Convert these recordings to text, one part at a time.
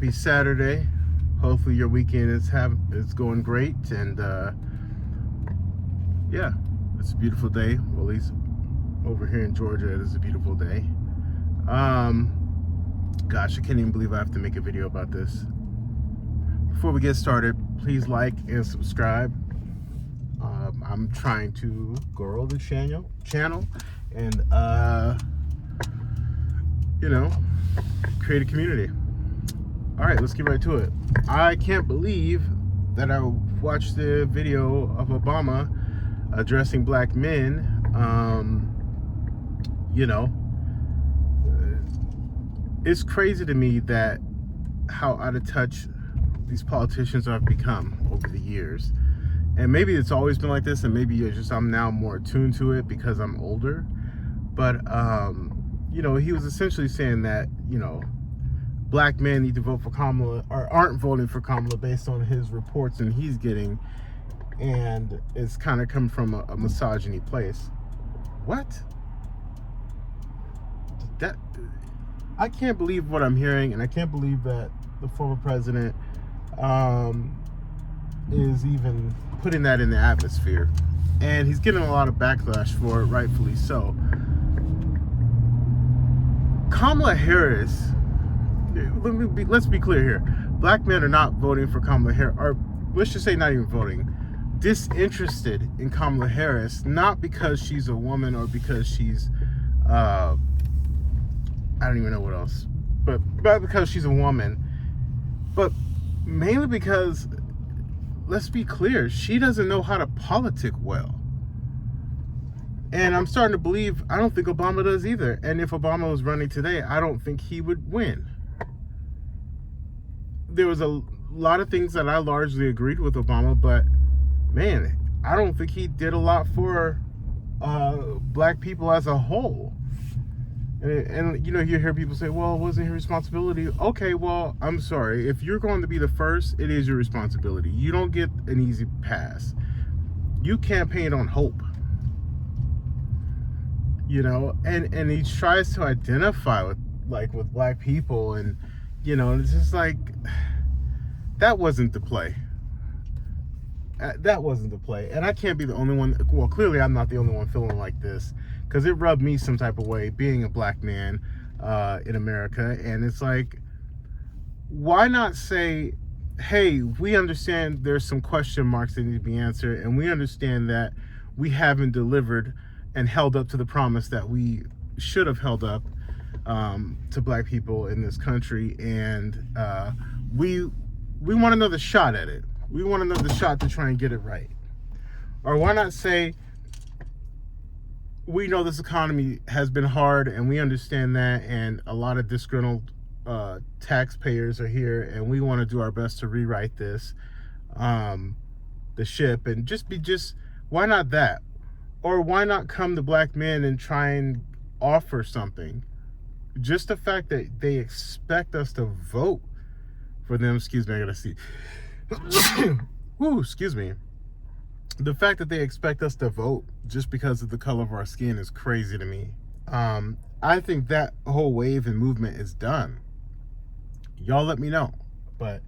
Happy Saturday. Hopefully your weekend is going great, and yeah, it's a beautiful day. Well, at least over here in Georgia, it is a beautiful day. Gosh, I can't even believe I have to make a video about this. Before we get started, please like and subscribe. I'm trying to grow the channel and create a community. All right, let's get right to it. I can't believe that I watched the video of Obama addressing black men. It's crazy to me that how out of touch these politicians have become over the years. And maybe it's always been like this, and maybe I'm now more attuned to it because I'm older. But he was essentially saying that black men need to vote for Kamala, or aren't voting for Kamala based on his reports and he's getting, and it's kind of come from a misogyny place. What? That, I can't believe what I'm hearing, and I can't believe that the former president is even putting that in the atmosphere, and he's getting a lot of backlash for it, rightfully so. Kamala Harris, let's be clear here. Black men are not voting for Kamala Harris, or let's just say not even voting, disinterested in Kamala Harris, not because she's a woman or because she's, I don't even know what else, but because she's a woman, but mainly because, let's be clear, she doesn't know how to politic well. And I'm starting to believe, I don't think Obama does either. And if Obama was running today, I don't think he would win. There was a lot of things that I largely agreed with Obama, but man, I don't think he did a lot for black people as a whole. And you hear people say, well, it wasn't his responsibility. Okay, well, I'm sorry. If you're going to be the first, it is your responsibility. You don't get an easy pass. You campaign on hope. And he tries to identify with black people, and it's just like, that wasn't the play. That wasn't the play. And I can't be the only one. Well, clearly I'm not the only one feeling like this, because it rubbed me some type of way being a black man in America. And it's like, why not say, hey, we understand there's some question marks that need to be answered, and we understand that we haven't delivered and held up to the promise that we should have held up to black people in this country, and we want another shot at it. We want another shot to try and get it right. Or why not say, we know this economy has been hard, and we understand that, and a lot of disgruntled taxpayers are here, and we want to do our best to rewrite this, the ship, and just why not that? Or why not come to black men and try and offer something? Just the fact that they expect us to vote for them. Excuse me, I gotta see. Ooh, excuse me. The fact that they expect us to vote just because of the color of our skin is crazy to me. I think that whole wave and movement is done. Y'all let me know. But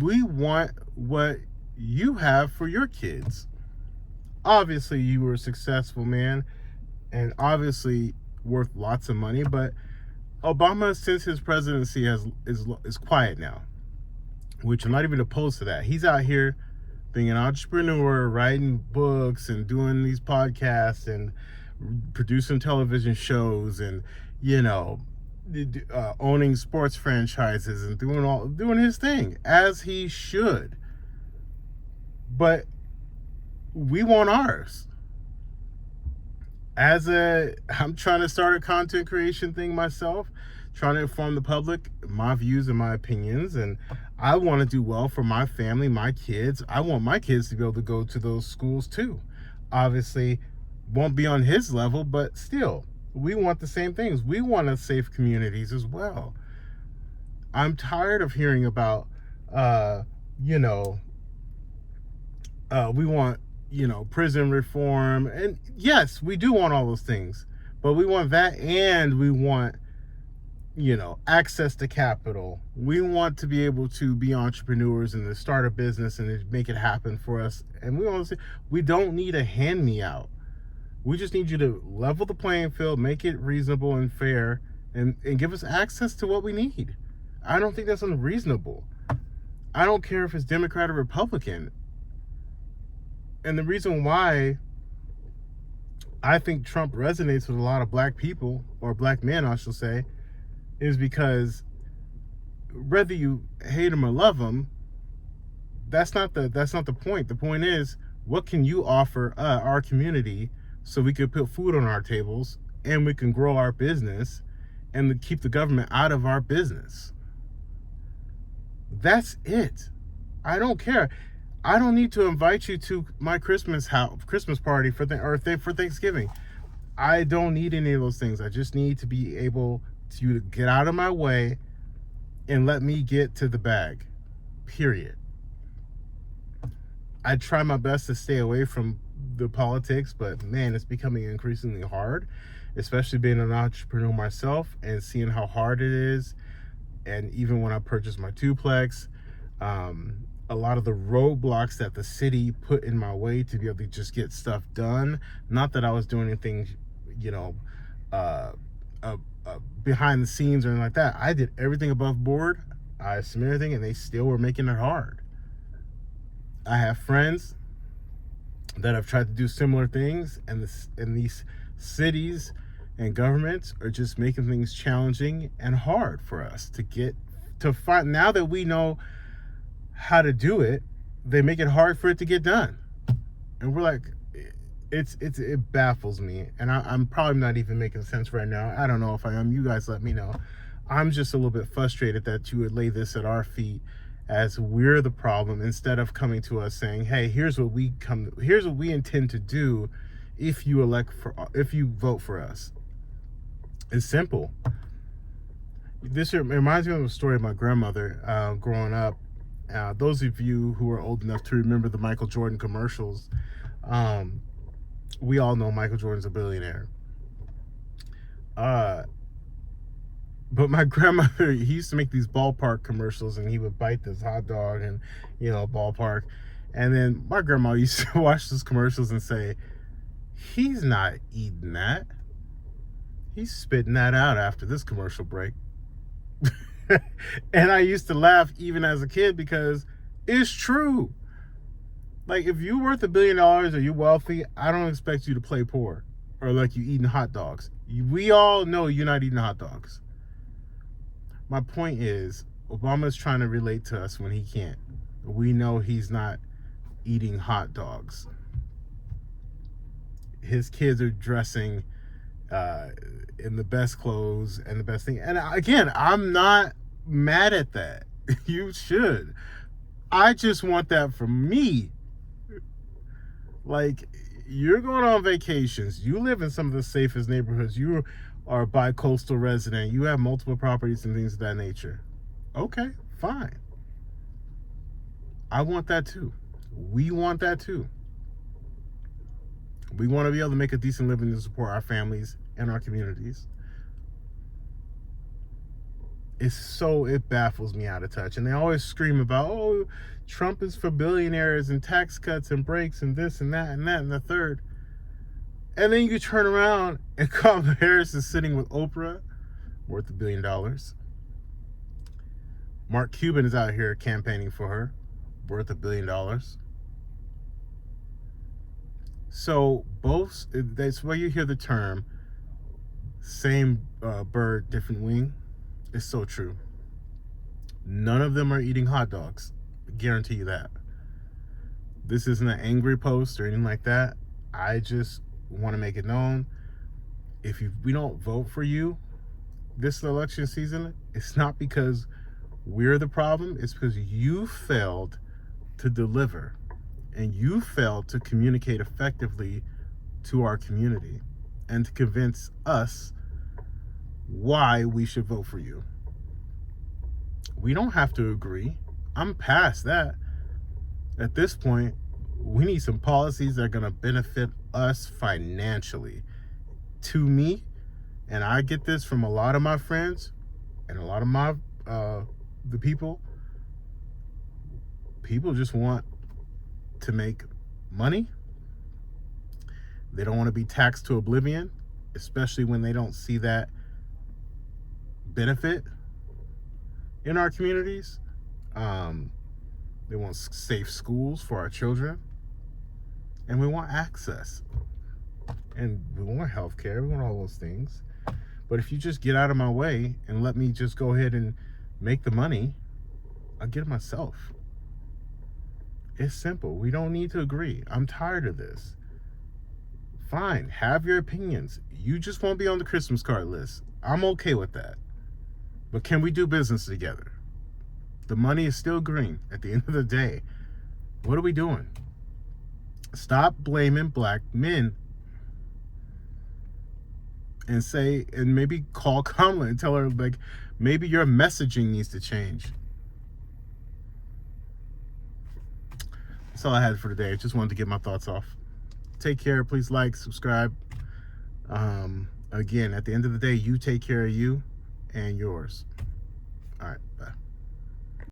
we want what you have for your kids. Obviously, you were a successful man, and obviously worth lots of money. But Obama, since his presidency, is quiet now, which I'm not even opposed to that. He's out here being an entrepreneur, writing books and doing these podcasts and producing television shows, and owning sports franchises and doing his thing as he should. But we want ours. I'm trying to start a content creation thing myself, trying to inform the public my views and my opinions, and I want to do well for my family, my kids. I want my kids to be able to go to those schools too. Obviously, won't be on his level, but still, we want the same things. We want to safe communities as well. I'm tired of hearing about, we want prison reform. And yes, we do want all those things, but we want that, and we want access to capital. We want to be able to be entrepreneurs and to start a business and to make it happen for us. And we don't need a hand me out. We just need you to level the playing field, make it reasonable and fair, and give us access to what we need. I don't think that's unreasonable. I don't care if it's Democrat or Republican. And the reason why I think Trump resonates with a lot of black people, or black men, I should say, is because whether you hate him or love him, that's not the point. The point is, what can you offer our community so we could put food on our tables and we can grow our business and keep the government out of our business? That's it. I don't care. I don't need to invite you to my Christmas party for Thanksgiving. I don't need any of those things. I just need to be able to get out of my way and let me get to the bag. Period. I try my best to stay away from the politics, but man, it's becoming increasingly hard, especially being an entrepreneur myself and seeing how hard it is. And even when I purchased my duplex, a lot of the roadblocks that the city put in my way to be able to just get stuff done, not that I was doing anything, behind the scenes or anything like that. I did everything above board. I submitted everything and they still were making it hard. I have friends that have tried to do similar things, and these cities and governments are just making things challenging and hard for us to find. Now that we know how to do it, they make it hard for it to get done. And we're like, it baffles me. And I'm probably not even making sense right now. I don't know if I am. You guys let me know. I'm just a little bit frustrated that you would lay this at our feet as we're the problem, instead of coming to us saying, hey, here's what we intend to do if you vote for us. It's simple. This reminds me of a story of my grandmother growing up. Those of you who are old enough to remember the Michael Jordan commercials, we all know Michael Jordan's a billionaire. But my grandmother, he used to make these ballpark commercials, and he would bite this hot dog and, ballpark. And then my grandma used to watch those commercials and say, he's not eating that. He's spitting that out after this commercial break. And I used to laugh even as a kid because it's true. Like, if you're worth $1 billion or you're wealthy, I don't expect you to play poor or like you eating hot dogs. We all know you're not eating hot dogs. My point is, Obama's trying to relate to us when he can't. We know he's not eating hot dogs. His kids are dressing in the best clothes and the best thing. And again, I'm not mad at that. You should. I just want that for me. Like, you're going on vacations. You live in some of the safest neighborhoods. You are a bi-coastal resident. You have multiple properties and things of that nature. Okay, fine. I want that too. We want that too. We want to be able to make a decent living to support our families and our communities. It baffles me out of touch. And they always scream about, oh, Trump is for billionaires and tax cuts and breaks and this and that and that and the third. And then you turn around and Kamala Harris is sitting with Oprah, worth $1 billion. Mark Cuban is out here campaigning for her, worth $1 billion. So that's where you hear the term, same bird, different wing. It's so true. None of them are eating hot dogs. I guarantee you that. This isn't an angry post or anything like that. I just want to make it known, if we don't vote for you this election season, it's not because we're the problem. It's because you failed to deliver and you failed to communicate effectively to our community and to convince us why we should vote for you. We don't have to agree. I'm past that. At this point, we need some policies that are going to benefit us financially. To me, and I get this from a lot of my friends, And a lot of my the people just want to make money. They don't want to be taxed to oblivion, especially when they don't see that benefit in our communities. They want safe schools for our children, and we want access, and we want health care. We want all those things. But if you just get out of my way and let me just go ahead and make the money, I'll get it myself. It's simple. We don't need to agree. I'm tired of this. Fine, have your opinions. You just won't be on the Christmas card list. I'm okay with that. But can we do business together? The money is still green at the end of the day. What are we doing? Stop blaming black men and maybe call Kamala and tell her, like, maybe your messaging needs to change. That's all I had for today. I just wanted to get my thoughts off. Take care. Please like, subscribe. Again, at the end of the day, you take care of you and yours. All right, bye.